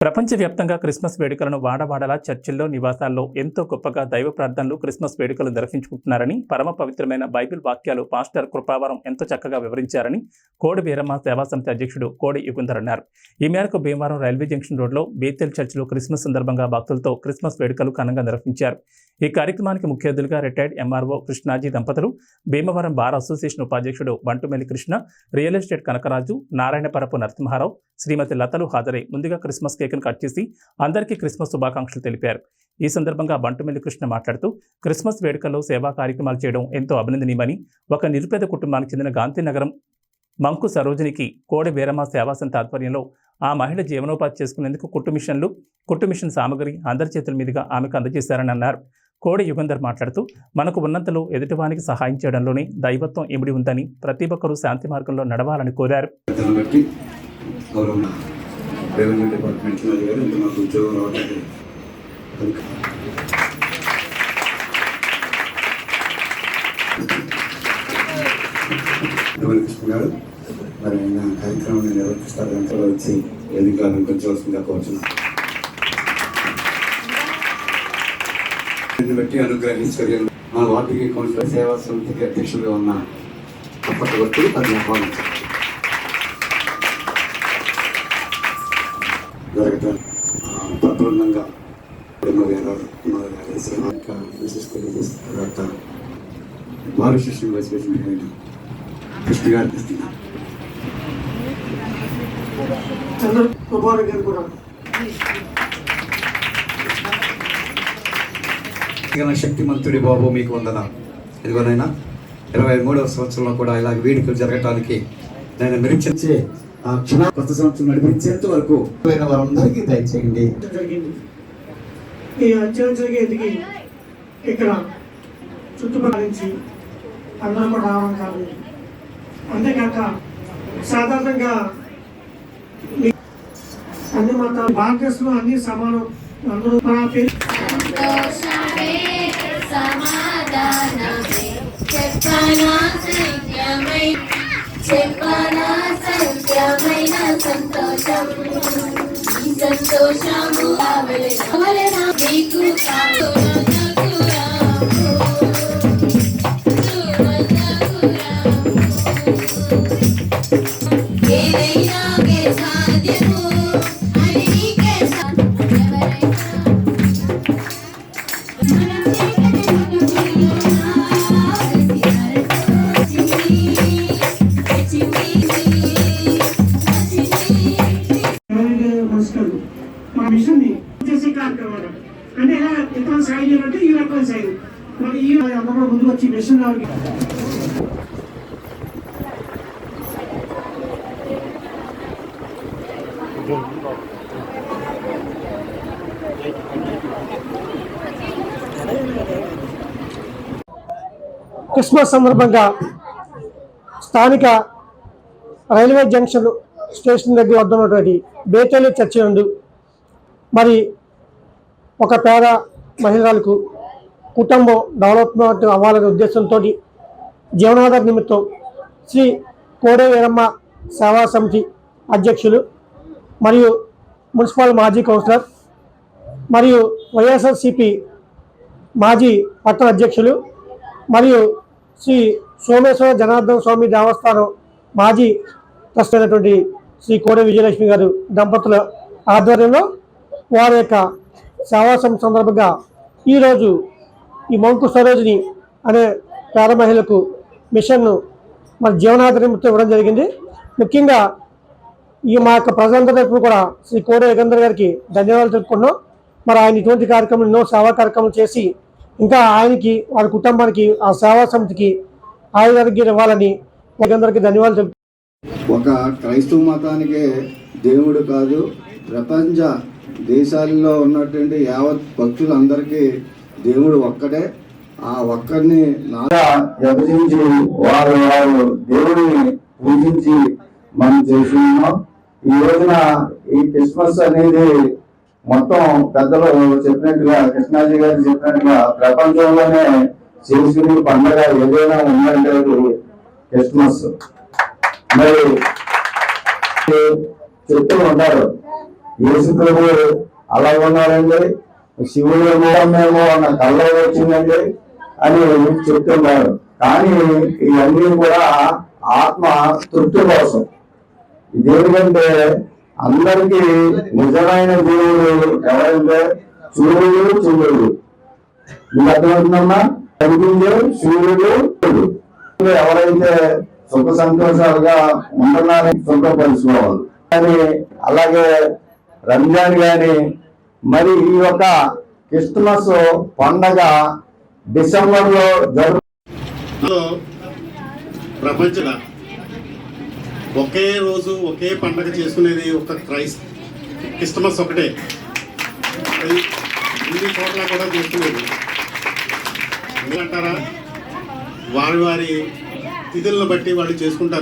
ప్రపంచవ్యాప్తంగా క్రిస్మస్ వేడుకలను వాడవాడలా చర్చిల్లో, నివాసాల్లో ఎంతో గొప్పగా దైవ ప్రార్థనలు, క్రిస్మస్ వేడుకలు నిర్వహించుకుంటున్నారని, పరమ పవిత్రమైన బైబిల్ వాక్యాలు పాస్టర్ కృపావరం ఎంతో చక్కగా వివరించారని కోడి వీరమ్మ సేవా సమితి అధ్యక్షుడు కోడి యుగుంధర్ అన్నారు. ఈ మేరకు భీమవరం రైల్వే జంక్షన్ రోడ్లో బేతెల్ చర్చిలో క్రిస్మస్ సందర్భంగా భక్తులతో క్రిస్మస్ వేడుకలు ఘనంగా నిర్వహించారు. ఈ కార్యక్రమానికి ముఖ్య అతిథులుగా రిటైర్డ్ ఎంఆర్ఓ కృష్ణాజీ దంపతులు, భీమవరం బార్ అసోసియేషన్ ఉపాధ్యక్షుడు బంటుమెల్లి కృష్ణ, రియల్ ఎస్టేట్ కనకరాజు, నారాయణపరపు నరసింహారావు, శ్రీమతి లతలు హాజరై ముందుగా క్రిస్మస్ కేక్ను కట్ చేసి అందరికీ క్రిస్మస్ శుభాకాంక్షలు తెలిపారు. ఈ సందర్భంగా బంటుమెల్లి కృష్ణ మాట్లాడుతూ క్రిస్మస్ వేడుకల్లో సేవా కార్యక్రమాలు చేయడం ఎంతో అభినందనీయమని, ఒక నిరుపేద కుటుంబానికి చెందిన గాంధీనగరం మంకు సరోజినికి కోడి వీరమ్మ సేవా సంస్థ ఆధ్వర్యంలో ఆ మహిళ జీవనోపాధి చేసుకునేందుకు కుట్టు మిషన్ సామగ్రి అందరి చేతుల మీదుగా ఆమెకు అందజేశారని అన్నారు. కోడి యుగంధర్ మాట్లాడుతూ మనకు ఉన్నంతలో ఎదుటివానికి సహాయం చేయడంలోనే దైవత్వం ఇమిడి ఉందని, ప్రతి ఒక్కరూ శాంతి మార్గంలో నడవాలని కోరారు. మరి నా కార్యక్రమాన్ని నిర్వహిస్తారు అంతా వచ్చి ఎన్నికలు అలంకరించవలసిందిగా కోరుచున్నాను. బట్టి అనుగ్రహించే మన వాటికి కౌన్సిలర్ సేవా సమితికి అధ్యక్షులుగా ఉన్న అప్పటి వ్యక్తులు అది ఆహ్వానించారు. జరగటం తత్పూర్ణంగా తర్వాత భారత శిష్యులు వైద్యులైన కృష్ణ గారు ఇస్తున్నారు. శక్తిమంతుడి బాబు మీకు వందనాలు. ఇదిగోనైనా 23వ సంవత్సరంలో కూడా ఇలాగ వేడుకలు జరగటానికి నేను మెరిచే ఆ క్షణ కొత్త సంవత్సరం నడిపించేంత వరకు వారందరికీ దయచేయండి. ఈ అంచెలంచెలుగా ఎదిగి ఇక్కడ చుట్టుపక్కల నుంచి అందరూ కూడా రావడం కాదు. అంతేకాక సాధారణంగా అన్ని మతాలు భారతదేశంలో అన్ని సమానం. అందరూ మా మిషన్ ని చేసే కార్యక్రమాలు అంటే ఎలా ఎక్కడ సాయం అంటే ఈ రకమైన సాయం మరి ఈ అందరూ ముందుకు వచ్చి మిషన్ క్రిస్మస్ సందర్భంగా స్థానిక రైల్వే జంక్షన్ స్టేషన్ దగ్గర వద్ద ఉన్నటువంటి బేతెల్ చర్చి నందు మరి ఒక పేద మహిళలకు కుటుంబం డెవలప్మెంట్ అవ్వాలనే ఉద్దేశంతో జీవనాధార నిమిత్తం శ్రీ కోడి వీరమ్మ సేవా సమితి అధ్యక్షులు మరియు మున్సిపల్ మాజీ కౌన్సిలర్ మరియు వైఎస్ఆర్సిపి మాజీ పట్టణ అధ్యక్షులు మరియు శ్రీ సోమేశ్వర జనార్దన స్వామి దేవస్థానం మాజీ ట్రస్ట్ అయినటువంటి శ్రీ కోడి విజయలక్ష్మి గారు దంపతుల ఆధ్వర్యంలో వారి యొక్క సేవా సంస్థ సందర్భంగా ఈరోజు ఈ మంకు సరోజిని అనే పేద మహిళలకు మిషన్ను మరి జీవనాధార నిమిత్తం ఇవ్వడం జరిగింది. ముఖ్యంగా ఈ మా యొక్క ప్రజలందరి తరఫున కూడా శ్రీ కోడి యుగంధర్ గారికి ధన్యవాదాలు తెలుపుకున్నాం. మరి ఆయన ఇటువంటి కార్యక్రమం ఎన్నో సేవా కార్యక్రమాలు చేసి ఇంకా ఆయనకి వారి కుటుంబానికి ఆ సేవా సమితికి ఆయుర్వేదం ఇవ్వాలని యుగంధర్కి ధన్యవాదాలు తెలుపు. ఒక క్రైస్తవ మతానికే దేవుడు కాదు, ప్రపంచ దేశాల్లో ఉన్నటువంటి యావత్ భక్తులందరికీ దేవుడు ఒక్కడే. ఆ ఒక్కడిని విభజించి వారు దేవుడిని పూజించి మనం చేస్తున్నాం. ఈ రోజున ఈ క్రిస్మస్ అనేది మొత్తం పెద్దలు చెప్పినట్టుగా, కృష్ణాజీ గారు చెప్పినట్టుగా ప్రపంచంలోనే చేసుకునే పండుగ ఏదైనా ఉందంటే క్రిస్మస్. మరి చెప్తూ ఉంటారు యేసు ప్రభు అలా ఉన్నారండి, శివుడు మేము అన్న కళ్ళ వచ్చిందండి అని చెప్తున్నారు. కానీ ఇవన్నీ కూడా ఆత్మ తృప్తి కోసం. ఇదేంటంటే అందరికీ నిజమైన దేవుడు ఎవరంటే సూర్యుడు చంద్రుడు. మీకు అర్థమవుతుందమ్మా? కనిపించే సూర్యుడు చంద్రుడు. ఎవరైతే సుఖ సంతోషాలుగా ఉంటున్నారని సుఖపరుచుకోవాలి. కానీ అలాగే రంజాన్ కానీ మరి ఈ యొక్క క్రిస్మస్ పండగ డిసెంబర్లో ప్రపంచ ఒకే రోజు ఒకే పండగ చేసుకునేది ఒక క్రిస్మస్ ఒకటే. ఇన్ని చోట్ల కూడా చేసుకునేది ఎందుకంటారా, వారి వారి తిథులను బట్టి వాళ్ళు చేసుకుంటారు.